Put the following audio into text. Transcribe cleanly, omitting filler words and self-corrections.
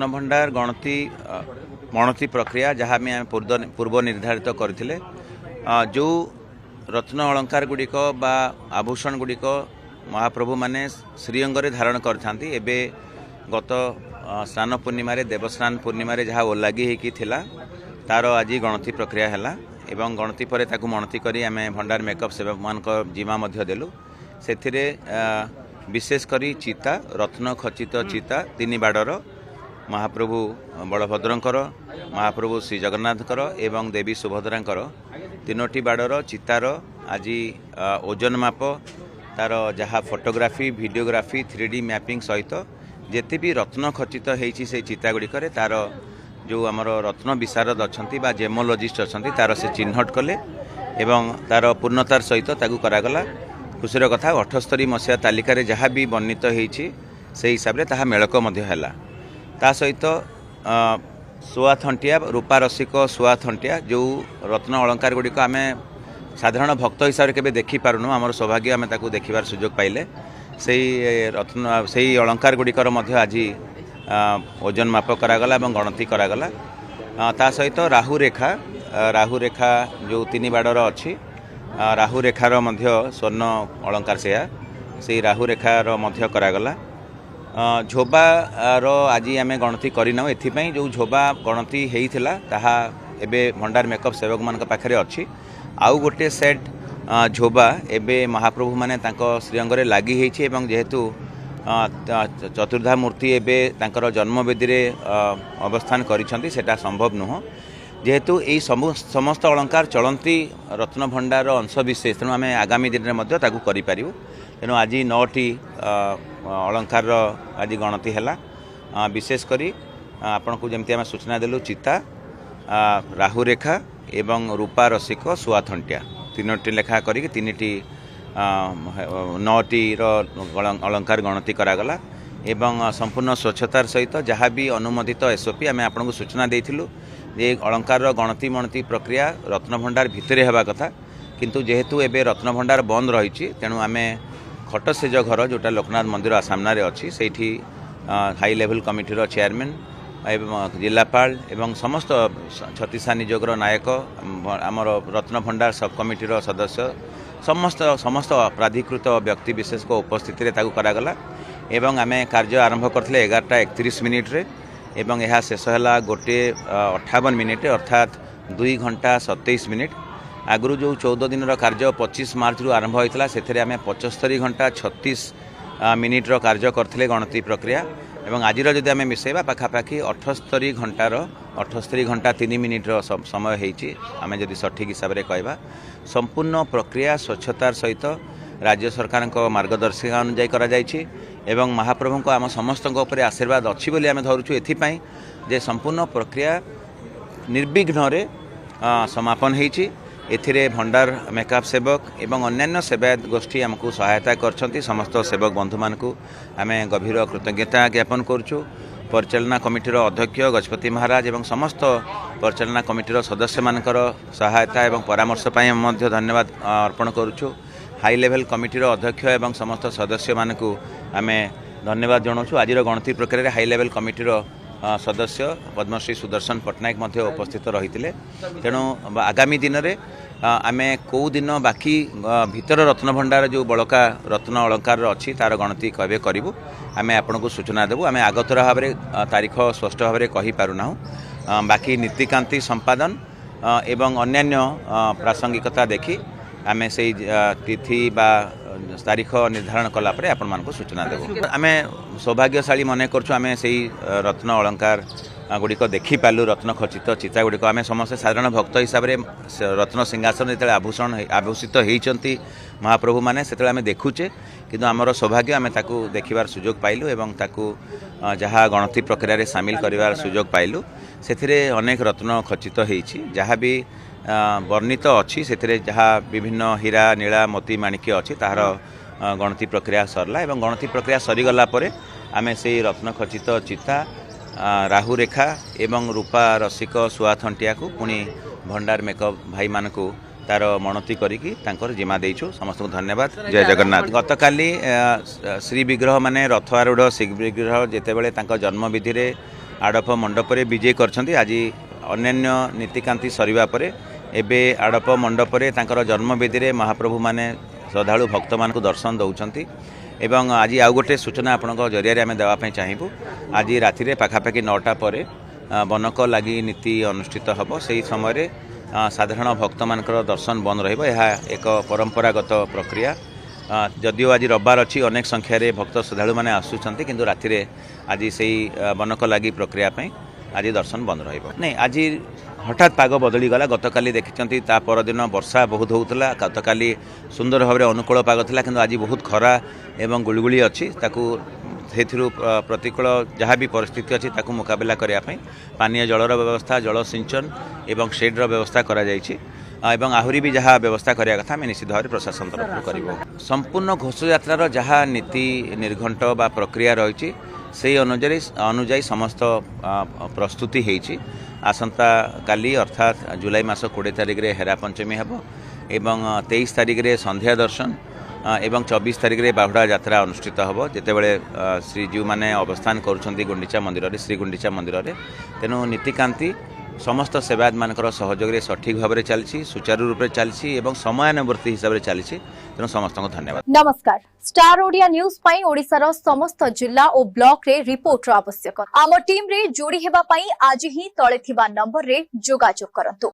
रत्नभंडार गणति गणति प्रक्रिया जहाँ आम पूर्व निर्धारित करथिले जो रत्न अलंकार गुड़िक बा आभूषण गुड़िक महाप्रभु माने श्रीअंगरे धारण करथांती एबे गत स्नान पूर्णिमा देवस्नान पूर्णिमा जहाँ ओलागी होकी थिला तार आज गणति प्रक्रिया हैला एवं गणति पर ताकू मणति करी आम भंडार मेकअप सेवक मान जिमा मध्य देलु सेथिरे विशेष करी चिता रत्न खचित चिता तीन बाड़र महाप्रभु बलभद्रंकर महाप्रभु श्री जगन्नाथकर एवं देवी सुभद्रांकर तीनोटी बाड़र चितार आज ओजन माप तार जहाँ फोटोग्राफी वीडियोग्राफी 3D मैपिंग सहित जेते भी रत्न खचित होती से चिता गुड़िकर तार जो आमर रत्न विशारद अच्छा जेमोलोजिस्ट अच्छा तार से चिन्हट कले एवं तार पूर्णतार सहित ताकू करागला खुशीर कथा 78 मसीहा तालिकार जहाँ भी वर्णित होती से हिसाब से ताहा मेलक है ता सहित सुआ थंटिया रूपा रसिक सुआ थंटिया जो रत्न अलंकार गुड़िक आम साधारण भक्त हिसाब से देखी पारुनु आमर सौभाग्य आम ताकू देखिबार सुजोग पाइले से रत्न से अलंकार गुड़िकर आज ओजन माप करागला एवं गणति करागला ता सहित राहु रेखा जो तीन बाड़र अच्छी राहु रेखार स्वर्ण अलंकार से राहु रेखार करागला झोबार आज आम गणति करना एथिपाई जो झोबा गणति होता ताहा एबे भंडार मेकअप सेवक मान पाखे अच्छी आउ गोटे सेट झोबा एबे महाप्रभु माने तांको श्रीअंगरे लागी होइछि एवं जेहेतु चतुर्धा मूर्ति एबे तांकर जन्मवेदी रे अवस्थान करिसंती सेटा संभव नुह जेहेतु यही समस्त अलंकार चलती रत्न भंडार अंश विशेष तेणु आम आगामी दिन में ताकू करूँ तेणु आज 9टी अलंकार आज गणति है विशेषकर आपण को जमती आम सूचना देलु चिता राहु रेखा एवं रूपा रसिक सुआ थंटिया तीनोटी लेखा करी 3टी 9टी अलंकार गणति करागला एवं संपूर्ण स्वच्छतार सहित जहाँ भी अनुमोदित एसओपी आम आपको सूचना देइथिलु जे अलंकार गणति मणति प्रक्रिया रत्नभंडार भितरे हेबा कथा किंतु जेहेतु एबे रत्नभंडार बंद रही तेणु आम खटसेज घर जोटा लोकनाथ मंदिर सामने अच्छी से हाई लेवल कमिटीर चेयरमैन एवं जिलापाल एवं समस्त छत्तीसा निजोगर नायक आमर रत्नभंडार सब कमिटीर सदस्य समस्त प्राधिकृत व्यक्ति विशेष को उपस्थिति करागला एवं आम कार्य आरंभ करते 11:31 एवं यह शेष है 1:58 अर्थात 2 घंटा 27 मिनिट आगु जो 14 दिन कार्य 25 मार्च रु आरंभ होता से आम 75 घंटा 36 मिनिट्र कार्य करते गणति प्रक्रिया एवं आज जदि आम मिसेबा पाखापाखि 78 घंटा 3 मिनिट्र समय होती आम जदि सठिक हिसाब से कहवा संपूर्ण प्रक्रिया स्वच्छतार सहित राज्य सरकार मार्गदर्शिका अनुजाई करा जायछि एवं महाप्रभु को आम समस्त आशीर्वाद अच्छी बोली आम धरुचु एथिपाई जे संपूर्ण प्रक्रिया निर्विघ्न समापन होइछि एथिरे भंडार मेकअप सेवक एवं अन्यान्य सेवायत गोष्ठी आमको सहायता करछंती समस्त सेवक बंधु मानकु आम गभीर कृतज्ञता ज्ञापन करुचु परिचालना कमिटीर अध्यक्ष गजपति महाराज एवं समस्त परिचालना कमिटीर सदस्य मानकर सहायता एवं परामर्श पाई मध्य धन्यवाद अर्पण करुचु हाई लेवल कमिटीर अध्यक्ष एवं समस्त सदस्य मानकु आम धन्यवाद जनाऊँ आज गणति प्रक्रिया हाई लेवल कमिटीर सदस्य पद्मश्री सुदर्शन पट्टनायक मध्य उपस्थित रही तेणु आगामी दिन में आम कौ दिन बाकी भितर रत्नभंडार जो बड़का रत्न अलंकार अच्छी तार गणति कबे करूँ आम आपण को सूचना देवु आम आगतरा भाव तारीख स्पष्ट भाव में कहीपारूना बाकी नीतिकांति संपादन एवं अन्यान्य प्रासंगिकता देखी आम से तिथि बा तारीख निर्धारण कलापर आपण मानक सूचना देवु आम सौभाग्यशाली मन करछु आम से रत्न अलंकार गुड़िक देखी पालु रत्न खचित चिता गुड़िक आम समस्त साधारण भक्त हिसाब से रत्न सिंहासन जो आभूषण आभूषित होती महाप्रभु माने से आम देखुचे किंतु आमर सौभाग्य आम ताकू देखिबार सुजोग पाइलु एवं ताकू जहाँ गणति प्रक्रिया सामिल करिवार सुजोग पाइलु सेथिरे अनेक रत्न खचित होइछि जहाँ भी वर्णित अच्छी से जहाँ विभिन्न हीरा नीला मोती माणिक्य अच्छी तार गणति प्रक्रिया सरला एवं गणति प्रक्रिया सरीगला आम से रत्न खचित चिता राहु रेखा एवं रूपा रसिक सुआ थंटिया को पुणी भंडार मेकअप भाई मानकू तार मणति करिकी तांकर जिमा देइछु समस्त धन्यवाद जय जगन्नाथ। गतकाली श्री विग्रह माने रथ आरूढ़ श्री विग्रह जेतेबेले तांकर जन्म विधि रे आड़प मंडपरे विजय करछन्ती। आज अन्यान्य नीतिकांति सरिबा परे एबे आड़प मंडपरे तांकर जन्मवेदी रे महाप्रभु माने श्रद्धालु भक्त मान को दर्शन दौरान एवं आज आउ गोटे सूचना आपण जरिया आम देवाई चाहबू। आज राति पाखापाखि 9टा पर बनक लगी नीति अनुष्ठित हम से समय साधारण भक्त मान दर्शन बंद रहा परंपरागत प्रक्रिया। जदियो आज रविवार अच्छी अनेक संख्यार भक्त श्रद्धालु मैंने आसुँच किंतु राति आज से बनक लगी प्रक्रिया आज दर्शन बंद नहीं। आज हठात पाग बदली गला। गतकाली देखिं ता परदिन वर्षा बहुत होता। गतकाली सुंदर भाव अनुकूल पाग था कि आज बहुत खरा एवं गुलगुली अच्छी ताकू प्रतिकूल जहाँ भी परिस्थिति अच्छी ताकू मुकाबला करने पानीय जलर व्यवस्था जल सिंचन एवं शेड्र व्यवस्था करा जायछि एवं आहरी भी जहाँ व्यवस्था करने कथा आम निश्चित भाव प्रशासन तरफ कर संपूर्ण घोष यात्रार जहाँ नीति निर्घंट बा प्रक्रिया रही से अनुजाई समस्त प्रस्तुति होती। आसंता काली अर्थात जुलाई मास 20 तारिख रे हेरा पंचमी हेब एवं 23 तारिख रे संध्या दर्शन एवं 24 तारिख रे बाहुड़ा यात्रा अनुष्ठित होब जेतेबेले श्रीजीव माने अवस्थान करुछंती गुंडीचा मंदिर रे श्री गुंडीचा मंदिर रे। तेनु नीतिकांति समस्त सेवायत मानकर सहयोग रे सठिक भाव में चलछि सुचारू रूप से चलछि एवं समयानुवर्ती हिसाब से चलछि। तेनु समस्त को धन्यवाद। नमस्कार। स्टार ओडिया न्यूज पई ओडिसार समस्त जिला और ब्लॉक रे रिपोर्टर आवश्यक। आम टीम रे जोड़ी हेबा पई आज ही तळे थिबा नंबर रे जोगाजोग करंतु।